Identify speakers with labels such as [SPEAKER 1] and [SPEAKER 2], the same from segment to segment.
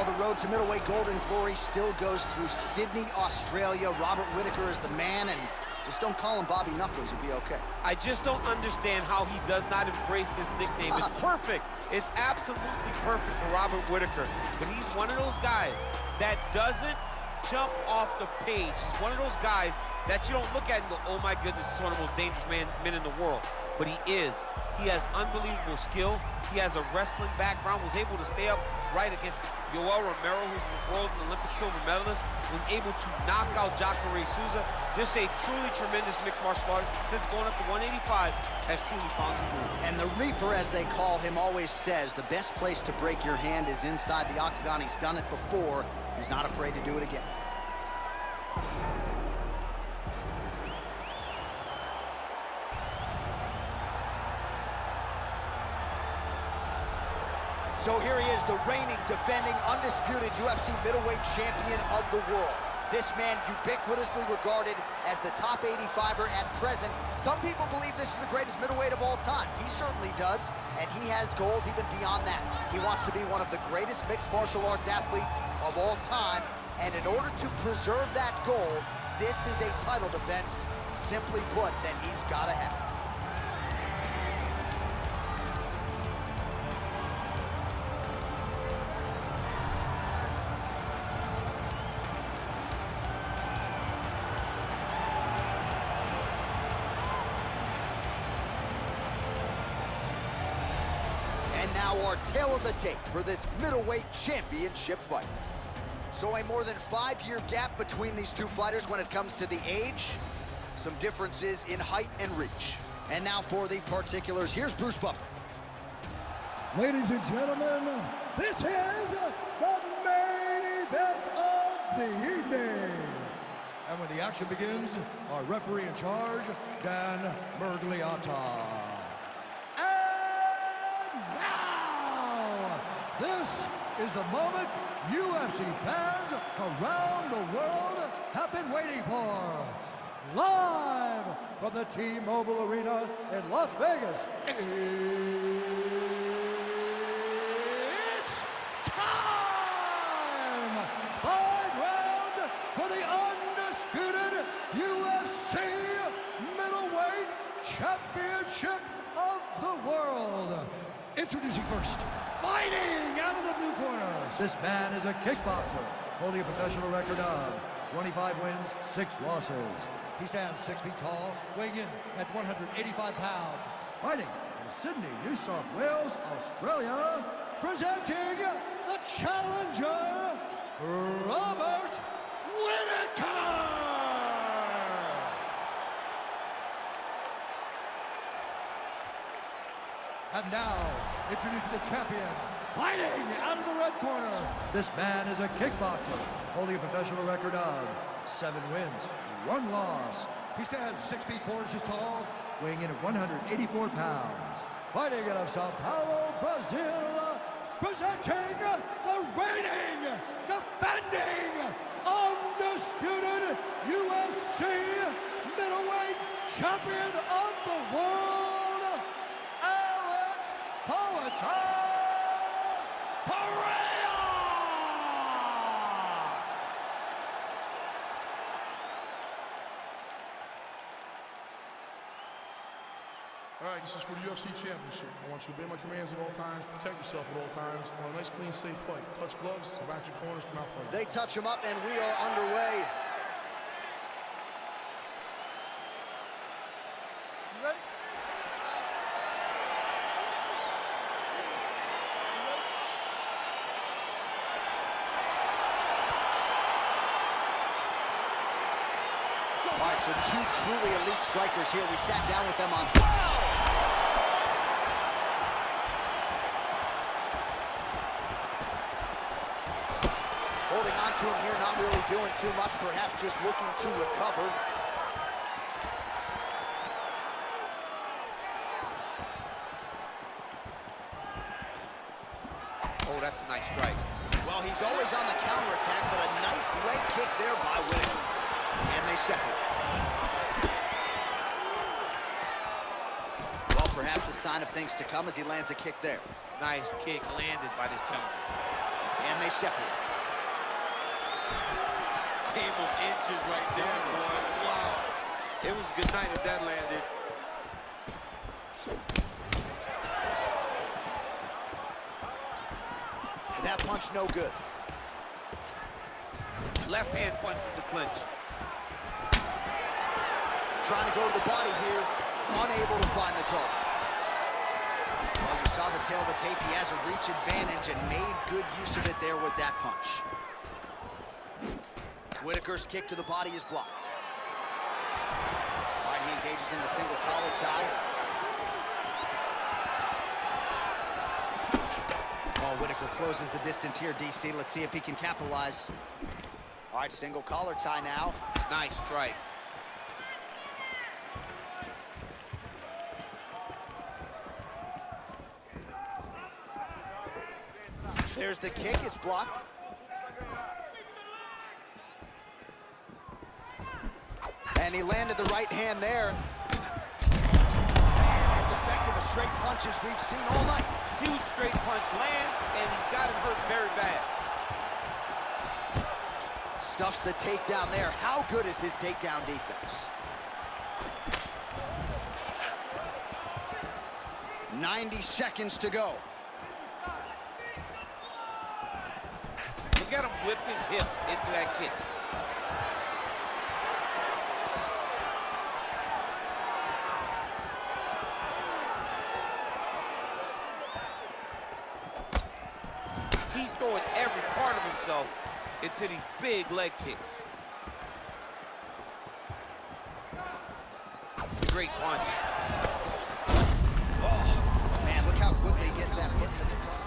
[SPEAKER 1] Well, the road to middleweight golden glory still goes through Sydney, Australia. Robert Whittaker is the man, and just don't call him Bobby Knuckles, you'll be okay.
[SPEAKER 2] I just don't understand how he does not embrace this nickname. It's perfect. It's absolutely perfect for Robert Whittaker. But he's one of those guys that doesn't jump off the page. He's one of those guys that you don't look at and go, oh my goodness, this is one of the most dangerous men in the world. But he is. He has unbelievable skill. He has a wrestling background, was able to stay up right against Yoel Romero, who's the world and Olympic silver medalist, was able to knock out Jacare Souza. Just a truly tremendous mixed martial artist. Since going up to 185, has truly found his groove.
[SPEAKER 1] And the Reaper, as they call him, always says the best place to break your hand is inside the octagon. He's done it before. He's not afraid to do it again. So here he is, the reigning, defending, undisputed UFC middleweight champion of the world. This man ubiquitously regarded as the top 85er at present. Some people believe this is the greatest middleweight of all time. He certainly does, and he has goals even beyond that. He wants to be one of the greatest mixed martial arts athletes of all time, and in order to preserve that goal, this is a title defense, simply put, that he's got to have. And now our tale of the tape for this middleweight championship fight. So a more than 5-year gap between these two fighters when it comes to the age, some differences in height and reach. And now for the particulars, here's Bruce Buffer.
[SPEAKER 3] Ladies and gentlemen, this is the main event of the evening. And when the action begins, our referee in charge, Dan Mergliata. This is the moment UFC fans around the world have been waiting for. Live from the T-Mobile Arena in Las Vegas, it's time! 5 rounds for the undisputed UFC middleweight championship of the world. Introducing first, fighting out of the blue corner. This man is a kickboxer, holding a professional record of 25 wins, 6 losses. He stands 6 feet tall, weighing in at 185 pounds. Fighting from Sydney, New South Wales, Australia, presenting the challenger, Robert Whittaker! And now, introducing the champion, fighting out of the red corner. This man is a kickboxer, holding a professional record of 7 wins, 1 loss. He stands 6 feet 4 inches tall, weighing in at 184 pounds. Fighting out of Sao Paulo, Brazil, presenting the reigning, defending, undisputed UFC middleweight champion of the world, Parria!
[SPEAKER 4] All right, this is for the UFC Championship. I want you to obey my commands at all times, protect yourself at all times. I want a nice, clean, safe fight. Touch gloves, back your corners, come out fighting.
[SPEAKER 1] They touch him up, and we are underway.
[SPEAKER 3] You ready?
[SPEAKER 1] All right, so 2 truly elite strikers here. We sat down with them on... Holding on to him here, not really doing too much, perhaps just looking to recover.
[SPEAKER 2] Oh, that's a nice strike.
[SPEAKER 1] Well, he's always on the counterattack, but a nice leg kick there by Whittaker. And they separate. Well, perhaps a sign of things to come as he lands a kick there.
[SPEAKER 2] Nice kick landed by this gentleman.
[SPEAKER 1] And they separate.
[SPEAKER 2] Game of inches right there, boy. Wow. It was good night if that landed.
[SPEAKER 1] That punch no good.
[SPEAKER 2] Left hand punch from the clinch.
[SPEAKER 1] Trying to go to the body here, unable to find the target. Well, you saw the tail of the tape. He has a reach advantage and made good use of it there with that punch. Whitaker's kick to the body is blocked. All right, he engages in the single collar tie. Oh, Whitaker closes the distance here, DC. Let's see if he can capitalize. All right, single collar tie now.
[SPEAKER 2] Nice strike.
[SPEAKER 1] There's the kick, it's blocked. And he landed the right hand there. As effective a straight punch as we've seen all night.
[SPEAKER 2] Huge straight punch lands, and he's got him hurt very bad.
[SPEAKER 1] Stuffs the takedown there. How good is his takedown defense? 90 seconds to go.
[SPEAKER 2] Look at him whip his hip into that kick. He's throwing every part of himself into these big leg kicks. Great punch.
[SPEAKER 1] Oh, man, look how quickly he gets that foot to the top.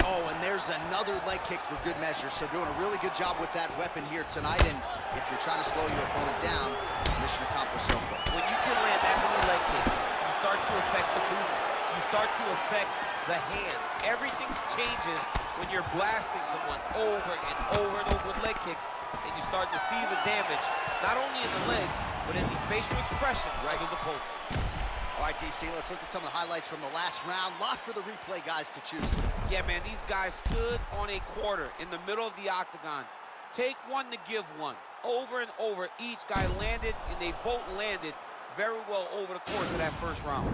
[SPEAKER 1] Oh, and there's another leg kick for good measure. So doing a really good job with that weapon here tonight. And if you're trying to slow your opponent down, mission accomplished so far.
[SPEAKER 2] When you can land that many leg kicks, you start to affect the movement. You start to affect the hand. Everything changes when you're blasting someone over and over and over with leg kicks, and you start to see the damage, not only in the legs, but in the facial expression of his opponent.
[SPEAKER 1] All right, DC, let's look at some of the highlights from the last round. Lot for the replay guys to choose from.
[SPEAKER 2] Yeah, man, these guys stood on a quarter in the middle of the octagon. Take one to give one. Over and over, each guy landed, and they both landed very well over the course of that first round.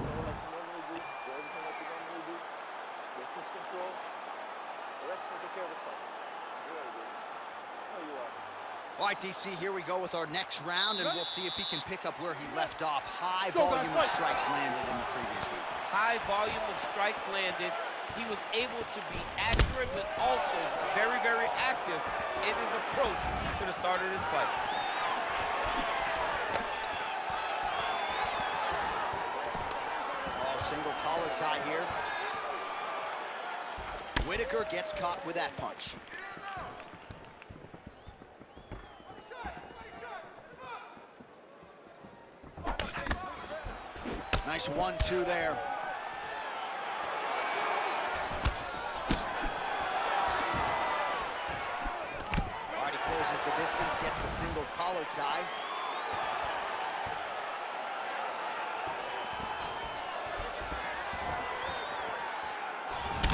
[SPEAKER 1] All right, DC, here we go with our next round, and we'll see if he can pick up where he left off. High volume of strikes landed in the previous round.
[SPEAKER 2] High volume of strikes landed. He was able to be accurate, but also very, very active in his approach to the start of this fight.
[SPEAKER 1] Oh, single collar tie here. Whitaker gets caught with that punch. Nice 1-2 there. All right, he closes the distance, gets the single collar tie.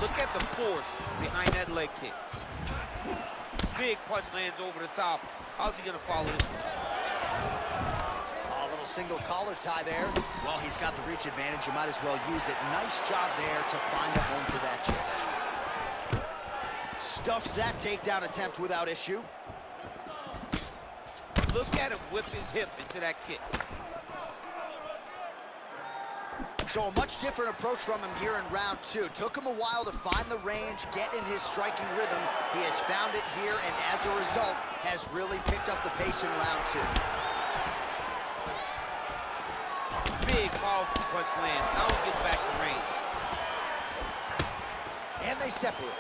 [SPEAKER 2] Look at the force behind that leg kick. Big punch lands over the top. How's he gonna follow this one?
[SPEAKER 1] A little single collar tie there. Well, he's got the reach advantage. You might as well use it. Nice job there to find a home for that change. Stuffs that takedown attempt without issue.
[SPEAKER 2] Look at him whip his hip into that kick.
[SPEAKER 1] So a much different approach from him here in round two. Took him a while to find the range, get in his striking rhythm. He has found it here, and as a result, has really picked up the pace in round two.
[SPEAKER 2] Big powerful punch land. Now he gets back to range.
[SPEAKER 1] And they separate.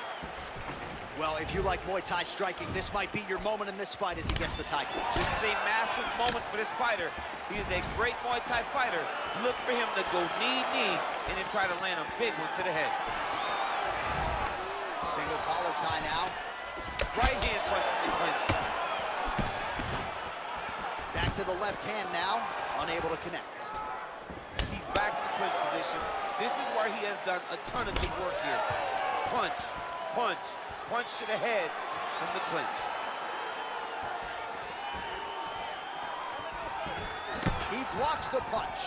[SPEAKER 1] Well, if you like Muay Thai striking, this might be your moment in this fight as he gets the tie clinch.
[SPEAKER 2] This is a massive moment for this fighter. He is a great Muay Thai fighter. Look for him to go knee-knee and then try to land a big one to the head.
[SPEAKER 1] Single collar tie now.
[SPEAKER 2] Right hand punch from the clinch.
[SPEAKER 1] Back to the left hand now, unable to connect.
[SPEAKER 2] He's back in the clinch position. This is where he has done a ton of good work here. punch, punch, punch to the head from the clinch.
[SPEAKER 1] He blocks the punch.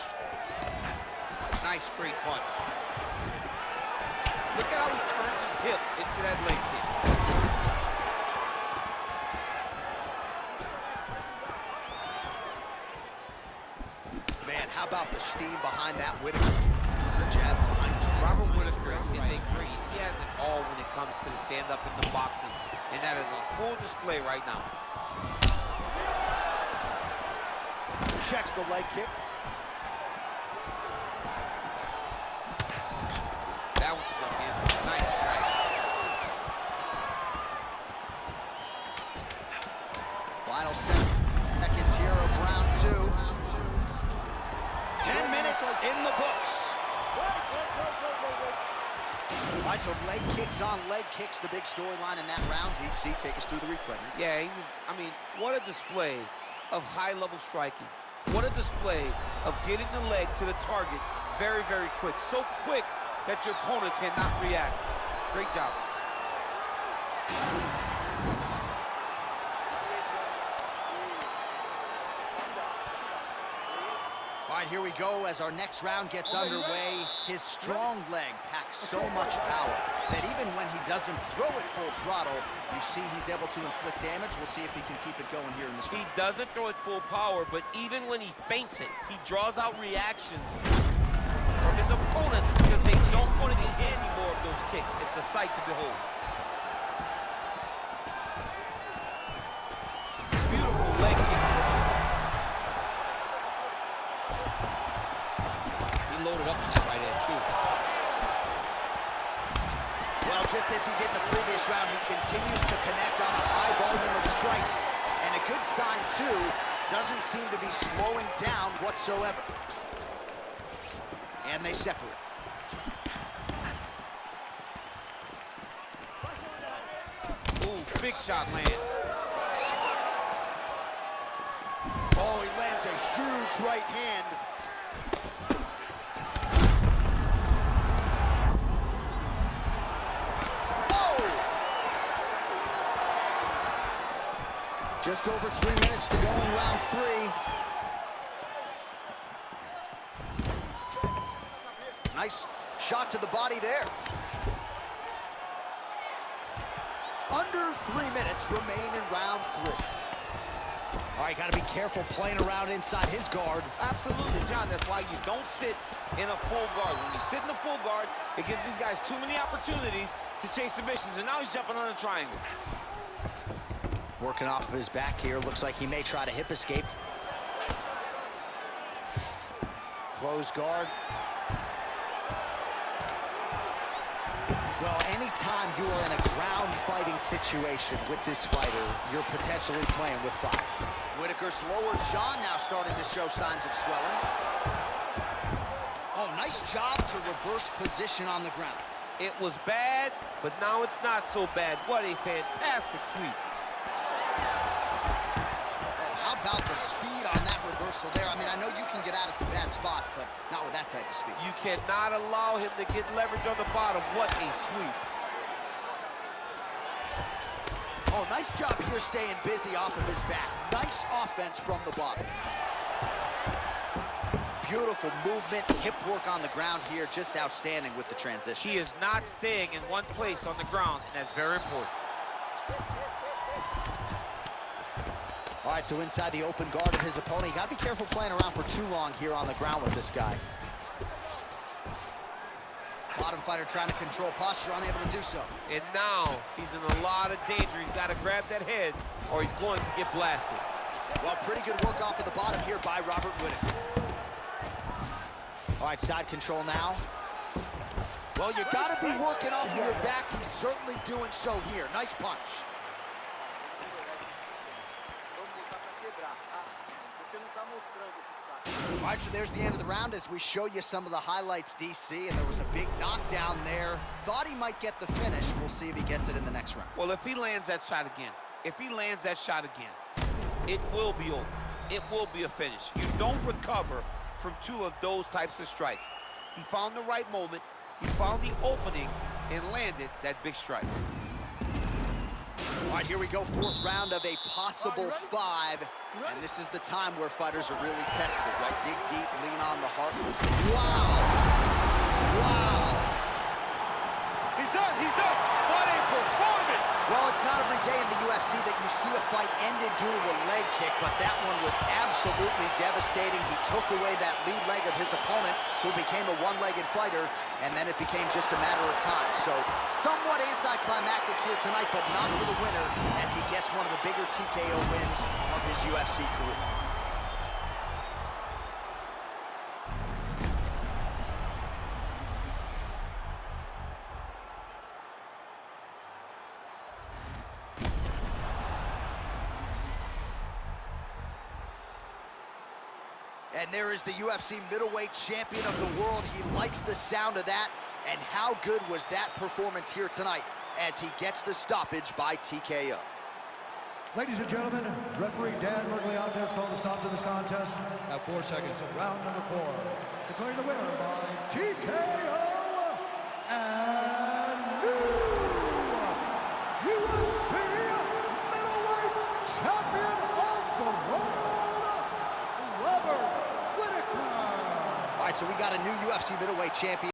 [SPEAKER 2] Nice straight punch. Look at how he turns his hip into that leg kick.
[SPEAKER 1] Man, how about the steam behind that Whitaker? The jab time.
[SPEAKER 2] Robert Whitaker is a great. He has it all when it comes to the stand-up in the boxing, and that is on full display right now.
[SPEAKER 1] Checks the leg kick.
[SPEAKER 2] That one snuck in. Nice strike.
[SPEAKER 1] Final seconds here of round 2. 10 minutes in the books. All right, so leg kicks on leg kicks, the big storyline in that round. DC, take us through the replay.
[SPEAKER 2] Yeah, he was, I mean, what a display of high-level striking. What a display of getting the leg to the target very, very quick. So quick that your opponent cannot react. Great job.
[SPEAKER 1] All right, here we go as our next round gets underway. His strong leg packs so much power that even when he doesn't throw it full throttle, you see he's able to inflict damage. We'll see if he can keep it going here in this round.
[SPEAKER 2] He doesn't throw it full power, but even when he feints it, he draws out reactions from his opponents because they don't want to get any more of those kicks. It's a sight to behold. Beautiful leg kick. He loaded up on that right hand, too.
[SPEAKER 1] Well, just as he did in the previous round, he continues to connect on a high volume of strikes. And a good sign, too, doesn't seem to be slowing down whatsoever. And they separate.
[SPEAKER 2] Ooh, big shot lands.
[SPEAKER 1] Oh, he lands a huge right hand. Just over 3 minutes to go in round 3. Nice shot to the body there. Under 3 minutes remain in round 3. All right, got to be careful playing around inside his guard.
[SPEAKER 2] Absolutely, John. That's why you don't sit in a full guard. When you sit in the full guard, it gives these guys too many opportunities to chase submissions, and now he's jumping on a triangle.
[SPEAKER 1] Working off of his back here. Looks like he may try to hip escape. Close guard. Well, anytime you are in a ground fighting situation with this fighter, you're potentially playing with fire. Whitaker's lower jaw now starting to show signs of swelling. Oh, nice job to reverse position on the ground.
[SPEAKER 2] It was bad, but now it's not so bad. What a fantastic sweep.
[SPEAKER 1] How about the speed on that reversal there? I mean, I know you can get out of some bad spots, but not with that type of speed.
[SPEAKER 2] You cannot allow him to get leverage on the bottom. What a sweep.
[SPEAKER 1] Oh, nice job here staying busy off of his back. Nice offense from the bottom. Beautiful movement, hip work on the ground here. Just outstanding with the transition.
[SPEAKER 2] He is not staying in one place on the ground, and that's very important.
[SPEAKER 1] All right, so inside the open guard of his opponent. You got to be careful playing around for too long here on the ground with this guy. Bottom fighter trying to control posture, unable to do so.
[SPEAKER 2] And now he's in a lot of danger. He's got to grab that head or he's going to get blasted.
[SPEAKER 1] Well, pretty good work off of the bottom here by Robert Whitaker. All right, side control now. Well, you got to be working off of your back. He's certainly doing so here. Nice punch. All right, so there's the end of the round as we show you some of the highlights, DC, and there was a big knockdown there. Thought he might get the finish. We'll see if he gets it in the next round.
[SPEAKER 2] Well, if he lands that shot again, it will be over. It will be a finish. You don't recover from two of those types of strikes. He found the right moment. He found the opening, and landed that big strike.
[SPEAKER 1] All right, here we go, fourth round of a possible 5. And this is the time where fighters are really tested, right? Dig deep, lean on the heart. Wow. Wow.
[SPEAKER 2] He's done. He's done. What a performance.
[SPEAKER 1] Well, it's not every day in the UFC that you see a fight ended due to a leg kick, but that one was absolutely devastating. He took away that lead leg of his opponent, who became a one-legged fighter, and then it became just a matter of time. So somewhat anticlimactic here tonight, but not for the winner, as he gets one of the bigger TKO wins of his UFC career. And there is the UFC middleweight champion of the world. He likes the sound of that. And how good was that performance here tonight as he gets the stoppage by TKO.
[SPEAKER 3] Ladies and gentlemen, referee Dan Mergliante has called a stop to this contest at 4 seconds of round number 4. Declaring the winner by TKO and new UFC middleweight champion of the world, Robert Whittaker.
[SPEAKER 1] All right, so we got a new UFC middleweight champion.